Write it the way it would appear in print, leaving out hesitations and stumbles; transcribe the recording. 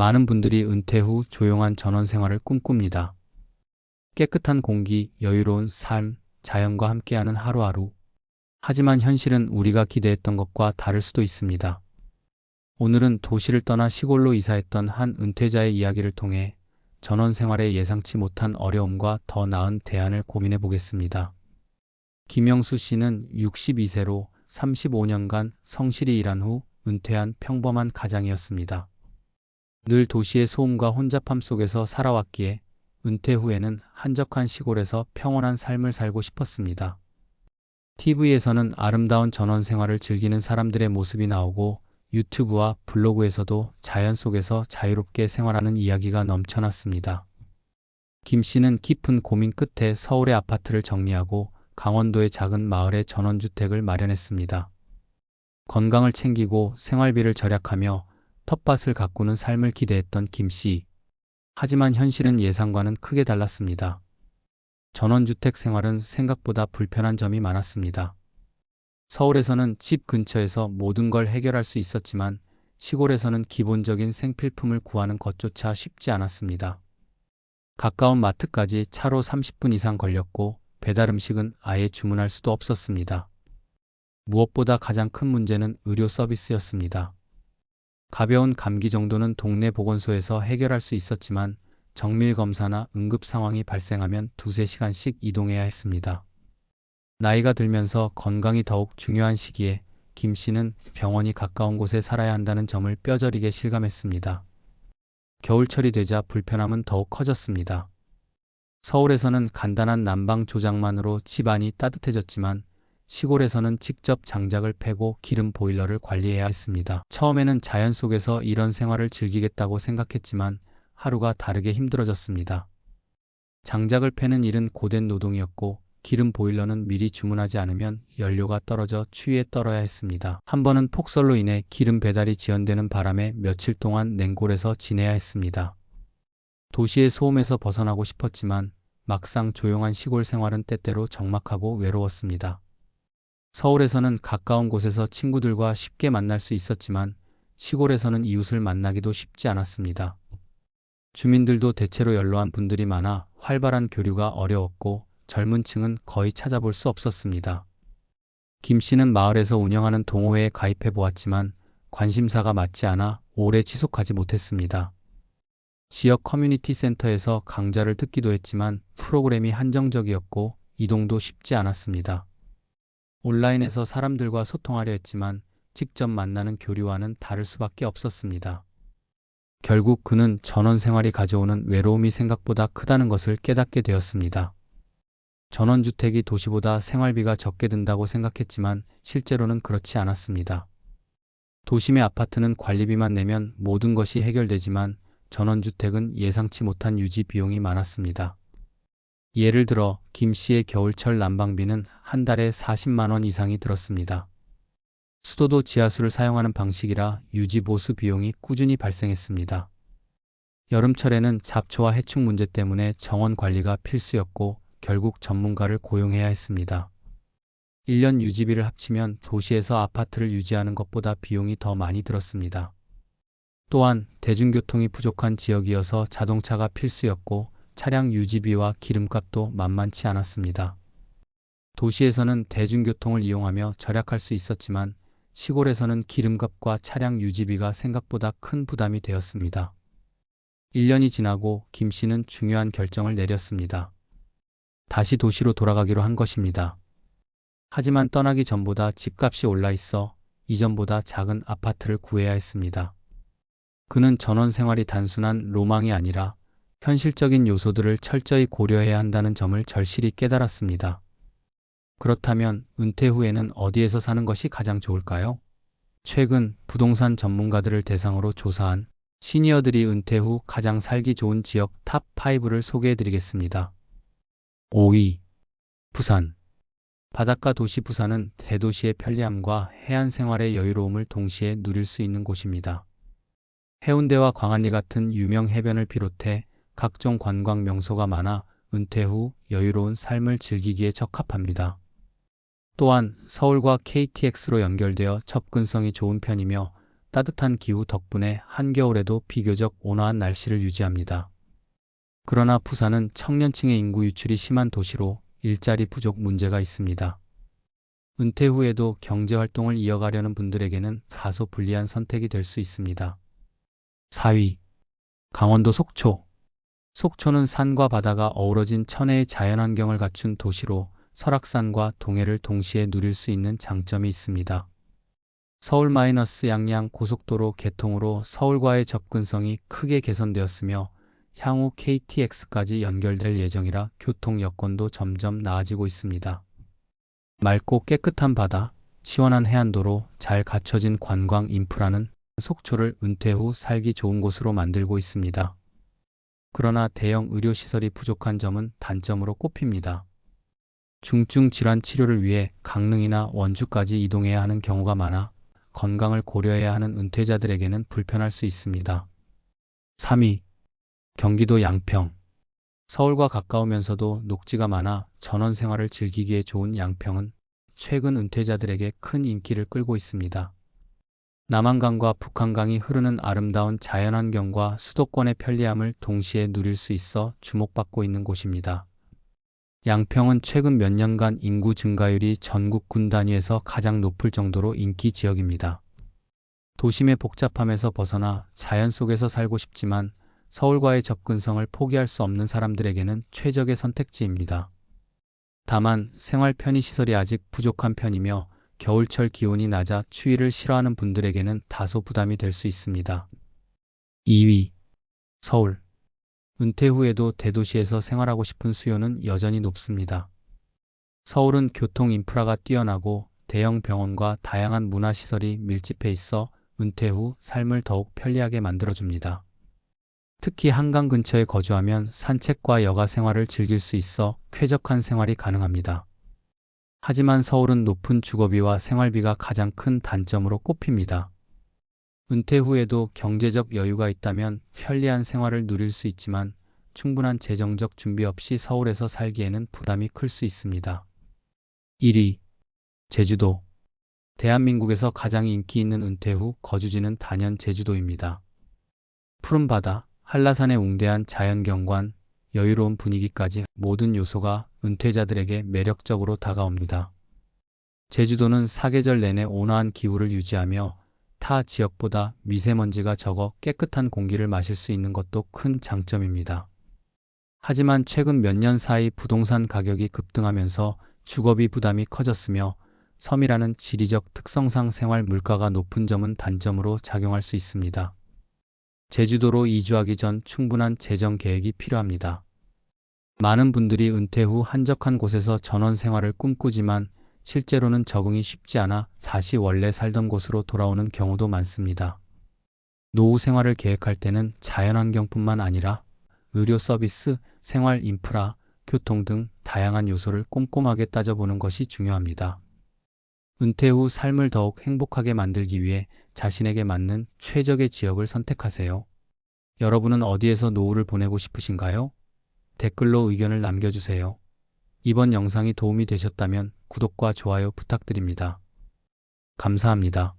많은 분들이 은퇴 후 조용한 전원 생활을 꿈꿉니다. 깨끗한 공기, 여유로운 삶, 자연과 함께하는 하루하루. 하지만 현실은 우리가 기대했던 것과 다를 수도 있습니다. 오늘은 도시를 떠나 시골로 이사했던 한 은퇴자의 이야기를 통해 전원 생활에 예상치 못한 어려움과 더 나은 대안을 고민해 보겠습니다. 김영수 씨는 62세로 35년간 성실히 일한 후 은퇴한 평범한 가장이었습니다. 늘 도시의 소음과 혼잡함 속에서 살아왔기에 은퇴 후에는 한적한 시골에서 평온한 삶을 살고 싶었습니다. TV에서는 아름다운 전원 생활을 즐기는 사람들의 모습이 나오고 유튜브와 블로그에서도 자연 속에서 자유롭게 생활하는 이야기가 넘쳐났습니다. 김 씨는 깊은 고민 끝에 서울의 아파트를 정리하고 강원도의 작은 마을에 전원주택을 마련했습니다. 건강을 챙기고 생활비를 절약하며 텃밭을 가꾸는 삶을 기대했던 김 씨. 하지만 현실은 예상과는 크게 달랐습니다. 전원주택 생활은 생각보다 불편한 점이 많았습니다. 서울에서는 집 근처에서 모든 걸 해결할 수 있었지만 시골에서는 기본적인 생필품을 구하는 것조차 쉽지 않았습니다. 가까운 마트까지 차로 30분 이상 걸렸고 배달 음식은 아예 주문할 수도 없었습니다. 무엇보다 가장 큰 문제는 의료 서비스였습니다. 가벼운 감기 정도는 동네 보건소에서 해결할 수 있었지만 정밀 검사나 응급 상황이 발생하면 두세 시간씩 이동해야 했습니다. 나이가 들면서 건강이 더욱 중요한 시기에 김 씨는 병원이 가까운 곳에 살아야 한다는 점을 뼈저리게 실감했습니다. 겨울철이 되자 불편함은 더욱 커졌습니다. 서울에서는 간단한 난방 조작만으로 집안이 따뜻해졌지만 시골에서는 직접 장작을 패고 기름 보일러를 관리해야 했습니다. 처음에는 자연 속에서 이런 생활을 즐기겠다고 생각했지만 하루가 다르게 힘들어졌습니다. 장작을 패는 일은 고된 노동이었고 기름 보일러는 미리 주문하지 않으면 연료가 떨어져 추위에 떨어야 했습니다. 한 번은 폭설로 인해 기름 배달이 지연되는 바람에 며칠 동안 냉골에서 지내야 했습니다. 도시의 소음에서 벗어나고 싶었지만 막상 조용한 시골 생활은 때때로 적막하고 외로웠습니다. 서울에서는 가까운 곳에서 친구들과 쉽게 만날 수 있었지만 시골에서는 이웃을 만나기도 쉽지 않았습니다. 주민들도 대체로 연로한 분들이 많아 활발한 교류가 어려웠고 젊은 층은 거의 찾아볼 수 없었습니다. 김 씨는 마을에서 운영하는 동호회에 가입해 보았지만 관심사가 맞지 않아 오래 지속하지 못했습니다. 지역 커뮤니티 센터에서 강좌를 듣기도 했지만 프로그램이 한정적이었고 이동도 쉽지 않았습니다. 온라인에서 사람들과 소통하려 했지만 직접 만나는 교류와는 다를 수밖에 없었습니다. 결국 그는 전원 생활이 가져오는 외로움이 생각보다 크다는 것을 깨닫게 되었습니다. 전원주택이 도시보다 생활비가 적게 든다고 생각했지만 실제로는 그렇지 않았습니다. 도심의 아파트는 관리비만 내면 모든 것이 해결되지만 전원주택은 예상치 못한 유지 비용이 많았습니다. 예를 들어 김 씨의 겨울철 난방비는 한 달에 40만 원 이상이 들었습니다. 수도도 지하수를 사용하는 방식이라 유지 보수 비용이 꾸준히 발생했습니다. 여름철에는 잡초와 해충 문제 때문에 정원 관리가 필수였고 결국 전문가를 고용해야 했습니다. 1년 유지비를 합치면 도시에서 아파트를 유지하는 것보다 비용이 더 많이 들었습니다. 또한 대중교통이 부족한 지역이어서 자동차가 필수였고 차량 유지비와 기름값도 만만치 않았습니다. 도시에서는 대중교통을 이용하며 절약할 수 있었지만 시골에서는 기름값과 차량 유지비가 생각보다 큰 부담이 되었습니다. 1년이 지나고 김 씨는 중요한 결정을 내렸습니다. 다시 도시로 돌아가기로 한 것입니다. 하지만 떠나기 전보다 집값이 올라 있어 이전보다 작은 아파트를 구해야 했습니다. 그는 전원 생활이 단순한 로망이 아니라 현실적인 요소들을 철저히 고려해야 한다는 점을 절실히 깨달았습니다. 그렇다면 은퇴 후에는 어디에서 사는 것이 가장 좋을까요? 최근 부동산 전문가들을 대상으로 조사한 시니어들이 은퇴 후 가장 살기 좋은 지역 탑5를 소개해드리겠습니다. 5위. 부산. 바닷가 도시 부산은 대도시의 편리함과 해안 생활의 여유로움을 동시에 누릴 수 있는 곳입니다. 해운대와 광안리 같은 유명 해변을 비롯해 각종 관광 명소가 많아 은퇴 후 여유로운 삶을 즐기기에 적합합니다. 또한 서울과 KTX로 연결되어 접근성이 좋은 편이며 따뜻한 기후 덕분에 한겨울에도 비교적 온화한 날씨를 유지합니다. 그러나 부산은 청년층의 인구 유출이 심한 도시로 일자리 부족 문제가 있습니다. 은퇴 후에도 경제활동을 이어가려는 분들에게는 다소 불리한 선택이 될 수 있습니다. 4위. 강원도 속초. 속초는 산과 바다가 어우러진 천혜의 자연환경을 갖춘 도시로 설악산과 동해를 동시에 누릴 수 있는 장점이 있습니다. 서울-양양 고속도로 개통으로 서울과의 접근성이 크게 개선되었으며 향후 KTX까지 연결될 예정이라 교통 여건도 점점 나아지고 있습니다. 맑고 깨끗한 바다, 시원한 해안도로, 잘 갖춰진 관광 인프라는 속초를 은퇴 후 살기 좋은 곳으로 만들고 있습니다. 그러나 대형 의료시설이 부족한 점은 단점으로 꼽힙니다. 중증 질환 치료를 위해 강릉이나 원주까지 이동해야 하는 경우가 많아 건강을 고려해야 하는 은퇴자들에게는 불편할 수 있습니다. 3위. 경기도 양평. 서울과 가까우면서도 녹지가 많아 전원 생활을 즐기기에 좋은 양평은 최근 은퇴자들에게 큰 인기를 끌고 있습니다. 남한강과 북한강이 흐르는 아름다운 자연환경과 수도권의 편리함을 동시에 누릴 수 있어 주목받고 있는 곳입니다. 양평은 최근 몇 년간 인구 증가율이 전국 군 단위에서 가장 높을 정도로 인기 지역입니다. 도심의 복잡함에서 벗어나 자연 속에서 살고 싶지만 서울과의 접근성을 포기할 수 없는 사람들에게는 최적의 선택지입니다. 다만 생활 편의시설이 아직 부족한 편이며 겨울철 기온이 낮아 추위를 싫어하는 분들에게는 다소 부담이 될 수 있습니다. 2위. 서울. 은퇴 후에도 대도시에서 생활하고 싶은 수요는 여전히 높습니다. 서울은 교통 인프라가 뛰어나고 대형 병원과 다양한 문화시설이 밀집해 있어 은퇴 후 삶을 더욱 편리하게 만들어줍니다. 특히 한강 근처에 거주하면 산책과 여가 생활을 즐길 수 있어 쾌적한 생활이 가능합니다. 하지만 서울은 높은 주거비와 생활비가 가장 큰 단점으로 꼽힙니다. 은퇴 후에도 경제적 여유가 있다면 편리한 생활을 누릴 수 있지만 충분한 재정적 준비 없이 서울에서 살기에는 부담이 클 수 있습니다. 1위. 제주도. 대한민국에서 가장 인기 있는 은퇴 후 거주지는 단연 제주도입니다. 푸른 바다, 한라산의 웅대한 자연경관, 여유로운 분위기까지 모든 요소가 은퇴자들에게 매력적으로 다가옵니다. 제주도는 사계절 내내 온화한 기후를 유지하며 타 지역보다 미세먼지가 적어 깨끗한 공기를 마실 수 있는 것도 큰 장점입니다. 하지만 최근 몇 년 사이 부동산 가격이 급등하면서 주거비 부담이 커졌으며 섬이라는 지리적 특성상 생활 물가가 높은 점은 단점으로 작용할 수 있습니다. 제주도로 이주하기 전 충분한 재정 계획이 필요합니다. 많은 분들이 은퇴 후 한적한 곳에서 전원 생활을 꿈꾸지만 실제로는 적응이 쉽지 않아 다시 원래 살던 곳으로 돌아오는 경우도 많습니다. 노후 생활을 계획할 때는 자연환경뿐만 아니라 의료 서비스, 생활 인프라, 교통 등 다양한 요소를 꼼꼼하게 따져보는 것이 중요합니다. 은퇴 후 삶을 더욱 행복하게 만들기 위해 자신에게 맞는 최적의 지역을 선택하세요. 여러분은 어디에서 노후를 보내고 싶으신가요? 댓글로 의견을 남겨주세요. 이번 영상이 도움이 되셨다면 구독과 좋아요 부탁드립니다. 감사합니다.